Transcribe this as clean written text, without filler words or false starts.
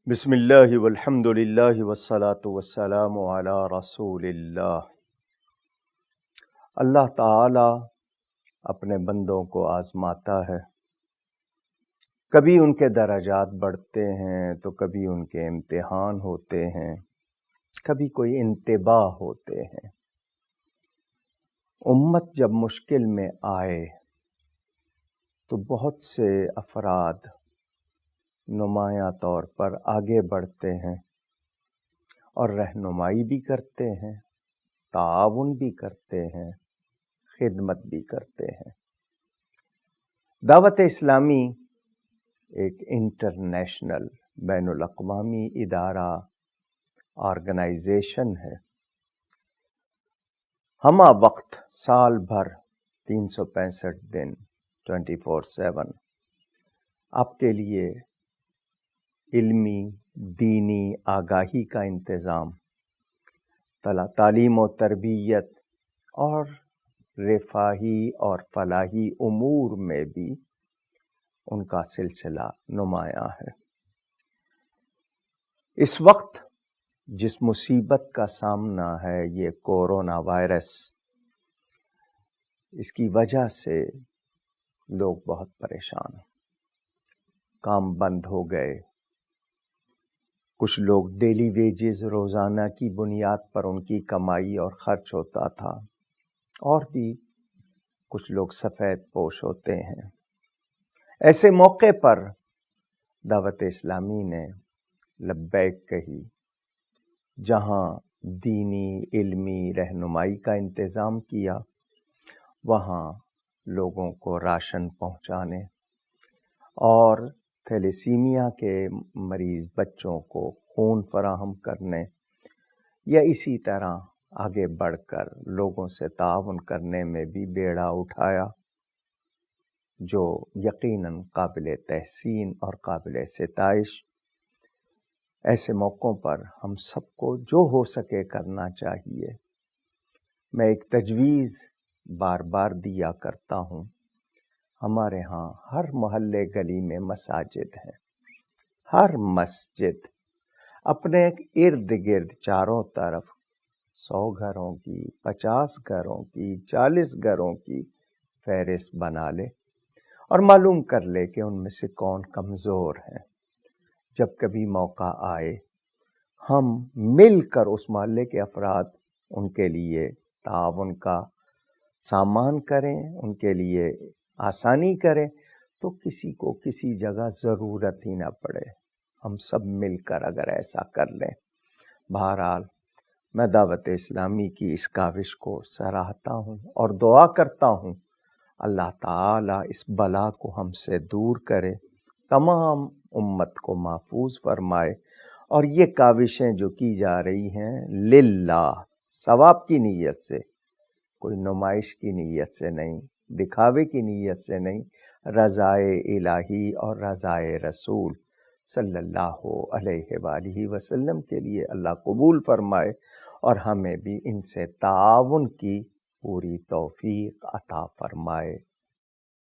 بسم اللہ والحمد للہ والصلاة والسلام علی رسول اللہ۔ اللہ تعالی اپنے بندوں کو آزماتا ہے، کبھی ان کے درجات بڑھتے ہیں تو کبھی ان کے امتحان ہوتے ہیں، کبھی کوئی انتباہ ہوتے ہیں۔ امت جب مشکل میں آئے تو بہت سے افراد نمایاں طور پر آگے بڑھتے ہیں اور رہنمائی بھی کرتے ہیں، تعاون بھی کرتے ہیں، خدمت بھی کرتے ہیں۔ دعوت اسلامی ایک انٹرنیشنل بین الاقوامی ادارہ آرگنائزیشن ہے۔ ہمہ وقت سال بھر 365 دن 24/7 آپ کے لیے علمی دینی آگاہی کا انتظام، تعلیم و تربیت اور رفاہی اور فلاحی امور میں بھی ان کا سلسلہ نمایاں ہے۔ اس وقت جس مصیبت کا سامنا ہے یہ کورونا وائرس، اس کی وجہ سے لوگ بہت پریشان ہیں، کام بند ہو گئے، کچھ لوگ ڈیلی ویجز روزانہ کی بنیاد پر ان کی کمائی اور خرچ ہوتا تھا، اور بھی کچھ لوگ سفید پوش ہوتے ہیں۔ ایسے موقع پر دعوت اسلامی نے لبیک کہی، جہاں دینی علمی رہنمائی کا انتظام کیا، وہاں لوگوں کو راشن پہنچانے اور تھیلیسیمیا کے مریض بچوں کو خون فراہم کرنے، یا اسی طرح آگے بڑھ کر لوگوں سے تعاون کرنے میں بھی بیڑا اٹھایا، جو یقیناً قابل تحسین اور قابل ستائش۔ ایسے موقعوں پر ہم سب کو جو ہو سکے کرنا چاہیے۔ میں ایک تجویز بار بار دیا کرتا ہوں، ہمارے ہاں ہر محلے گلی میں مساجد ہیں، ہر مسجد اپنے ارد گرد چاروں طرف 100 گھروں کی، 50 گھروں کی، 40 گھروں کی فہرست بنا لے اور معلوم کر لے کہ ان میں سے کون کمزور ہیں۔ جب کبھی موقع آئے ہم مل کر اس محلے کے افراد ان کے لیے تعاون کا سامان کریں، ان کے لیے آسانی کریں، تو کسی کو کسی جگہ ضرورت ہی نہ پڑے۔ ہم سب مل کر اگر ایسا کر لیں۔ بہرحال میں دعوت اسلامی کی اس کاوش کو سراہتا ہوں اور دعا کرتا ہوں اللہ تعالی اس بلا کو ہم سے دور کرے، تمام امت کو محفوظ فرمائے، اور یہ کاوشیں جو کی جا رہی ہیں للہ، ثواب کی نیت سے، کوئی نمائش کی نیت سے نہیں، دکھاوے کی نیت سے نہیں، رضائے الہی اور رضائے رسول صلی اللہ علیہ وآلہ وسلم کے لیے اللہ قبول فرمائے، اور ہمیں بھی ان سے تعاون کی پوری توفیق عطا فرمائے۔